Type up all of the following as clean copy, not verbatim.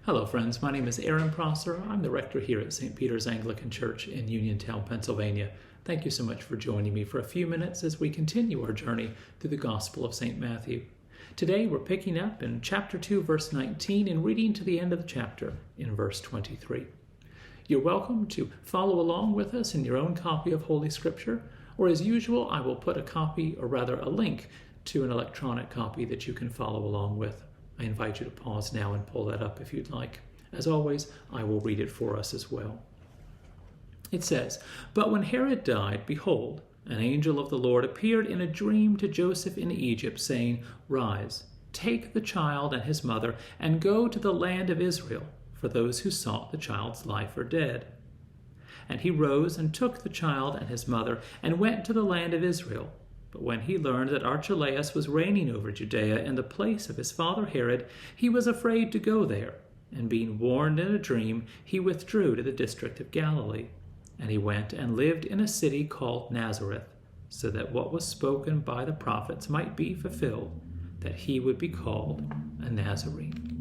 Hello friends, my name is Aaron Prosser. I'm the rector here at St. Peter's Anglican Church in Uniontown, Pennsylvania. Thank you so much for joining me for a few minutes as we continue our journey through the Gospel of St. Matthew. Today we're picking up in chapter 2, verse 19 and reading to the end of the chapter in verse 23. You're welcome to follow along with us in your own copy of Holy Scripture, or as usual, I will put a link to an electronic copy that you can follow along with. I invite you to pause now and pull that up if you'd like. As always, I will read it for us as well. It says, "But when Herod died, behold, an angel of the Lord appeared in a dream to Joseph in Egypt, saying, 'Rise, take the child and his mother, and go to the land of Israel, for those who sought the child's life are dead.' And he rose and took the child and his mother, and went to the land of Israel. But when he learned that Archelaus was reigning over Judea in the place of his father Herod, he was afraid to go there. And being warned in a dream, he withdrew to the district of Galilee. And he went and lived in a city called Nazareth, so that what was spoken by the prophets might be fulfilled, that he would be called a Nazarene."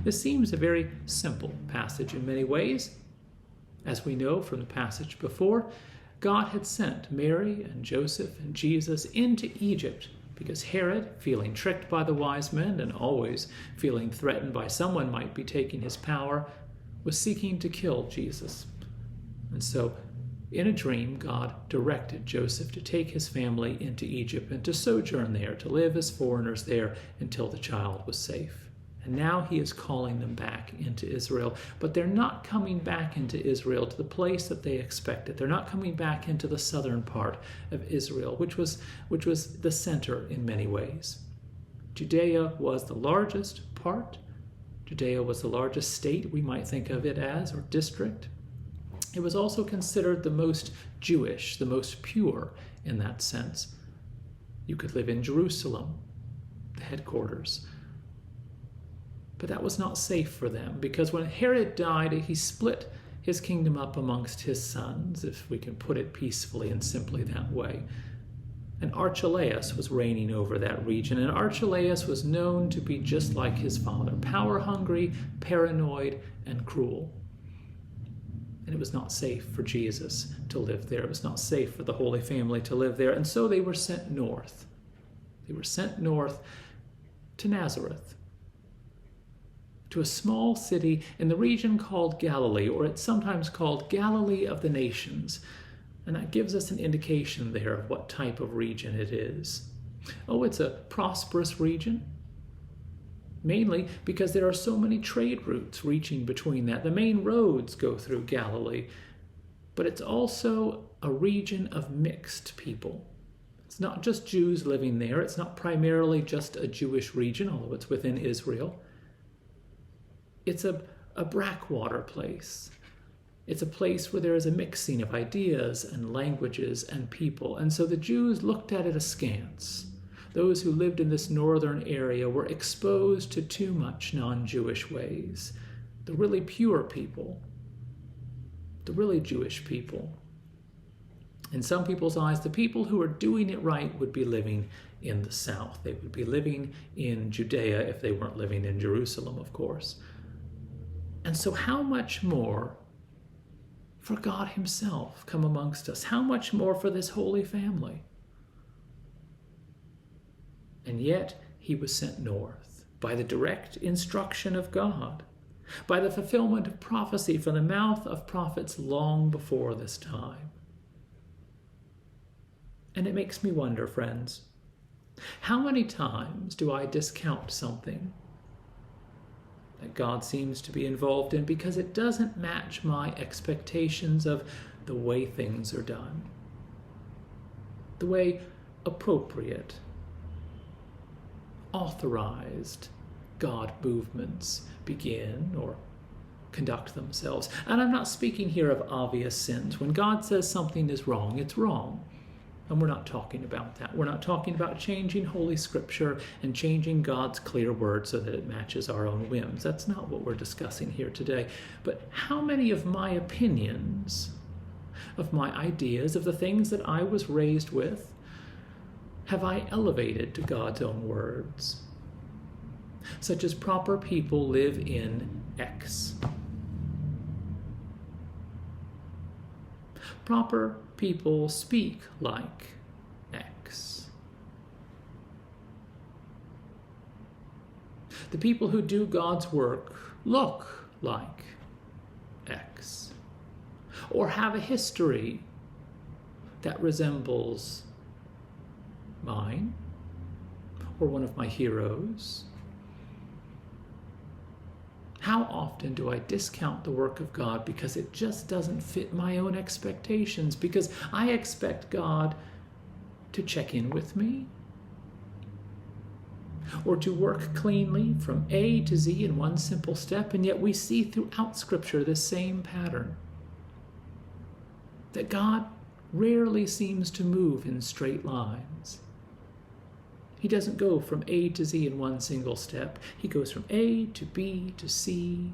This seems a very simple passage in many ways. As we know from the passage before, God had sent Mary and Joseph and Jesus into Egypt because Herod, feeling tricked by the wise men and always feeling threatened by someone might be taking his power, was seeking to kill Jesus. And so, in a dream, God directed Joseph to take his family into Egypt and to sojourn there, to live as foreigners there until the child was safe. And now he is calling them back into Israel. But they're not coming back into Israel to the place that they expected. They're not coming back into the southern part of Israel, which was the center in many ways. Judea was the largest part. Judea was the largest state, we might think of it as, or district. It was also considered the most Jewish, the most pure in that sense. You could live in Jerusalem, the headquarters. But that was not safe for them, because when Herod died, he split his kingdom up amongst his sons, if we can put it peacefully and simply that way. And Archelaus was reigning over that region, and Archelaus was known to be just like his father, power-hungry, paranoid, and cruel. And it was not safe for Jesus to live there. It was not safe for the Holy Family to live there, and so they were sent north. They were sent north to Nazareth, to a small city in the region called Galilee, or it's sometimes called Galilee of the Nations. And that gives us an indication there of what type of region it is. Oh, it's a prosperous region, mainly because there are so many trade routes reaching between that. The main roads go through Galilee, but it's also a region of mixed people. It's not just Jews living there. It's not primarily just a Jewish region, although it's within Israel. It's a backwater place. It's a place where there is a mixing of ideas and languages and people. And so the Jews looked at it askance. Those who lived in this northern area were exposed to too much non-Jewish ways. The really pure people, the really Jewish people. In some people's eyes, the people who are doing it right would be living in the south. They would be living in Judea if they weren't living in Jerusalem, of course. And so how much more for God himself come amongst us? How much more for this Holy Family? And yet he was sent north by the direct instruction of God, by the fulfillment of prophecy from the mouth of prophets long before this time. And it makes me wonder, friends, how many times do I discount something that God seems to be involved in because it doesn't match my expectations of the way things are done, the way appropriate, authorized God movements begin or conduct themselves. And I'm not speaking here of obvious sins. When God says something is wrong, it's wrong. And we're not talking about that. We're not talking about changing Holy Scripture and changing God's clear word so that it matches our own whims. That's not what we're discussing here today. But how many of my opinions, of my ideas, of the things that I was raised with, have I elevated to God's own words? such as proper people live in X. Proper people speak like X. The people who do God's work look like X, or have a history that resembles mine or one of my heroes. How often do I discount the work of God because it just doesn't fit my own expectations, because I expect God to check in with me, or to work cleanly from A to Z in one simple step, and yet we see throughout Scripture this same pattern, that God rarely seems to move in straight lines. He doesn't go from A to Z in one single step. He goes from A to B to C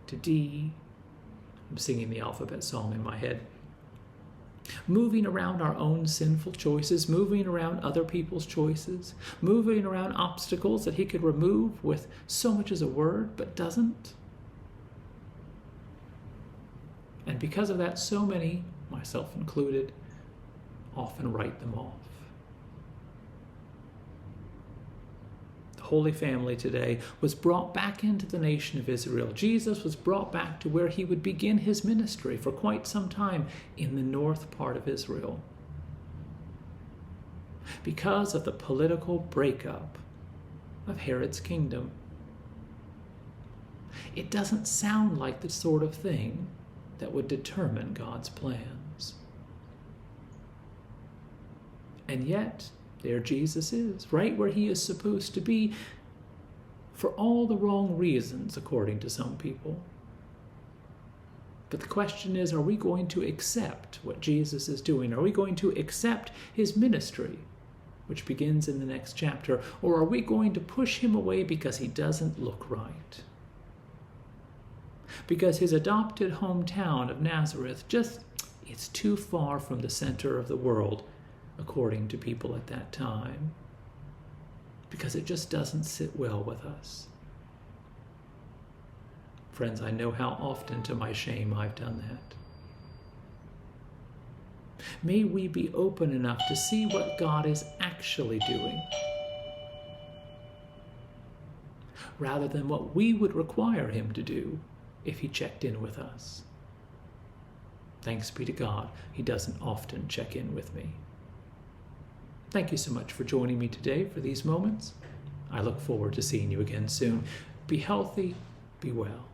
to D. I'm singing the alphabet song in my head. Moving around our own sinful choices, moving around other people's choices, moving around obstacles that he could remove with so much as a word, but doesn't. And because of that, so many, myself included, often write them off. The Holy Family today was brought back into the nation of Israel. Jesus was brought back to where he would begin his ministry for quite some time in the north part of Israel. Because of the political breakup of Herod's kingdom. It doesn't sound like the sort of thing that would determine God's plans. And yet, there Jesus is, right where he is supposed to be, for all the wrong reasons, according to some people. But the question is, are we going to accept what Jesus is doing? Are we going to accept his ministry, which begins in the next chapter? Or are we going to push him away because he doesn't look right? Because his adopted hometown of Nazareth it's too far from the center of the world, according to people at that time, because it just doesn't sit well with us. Friends, I know how often to my shame I've done that. May we be open enough to see what God is actually doing, rather than what we would require him to do if he checked in with us. Thanks be to God, he doesn't often check in with me. Thank you so much for joining me today for these moments. I look forward to seeing you again soon. Be healthy, be well.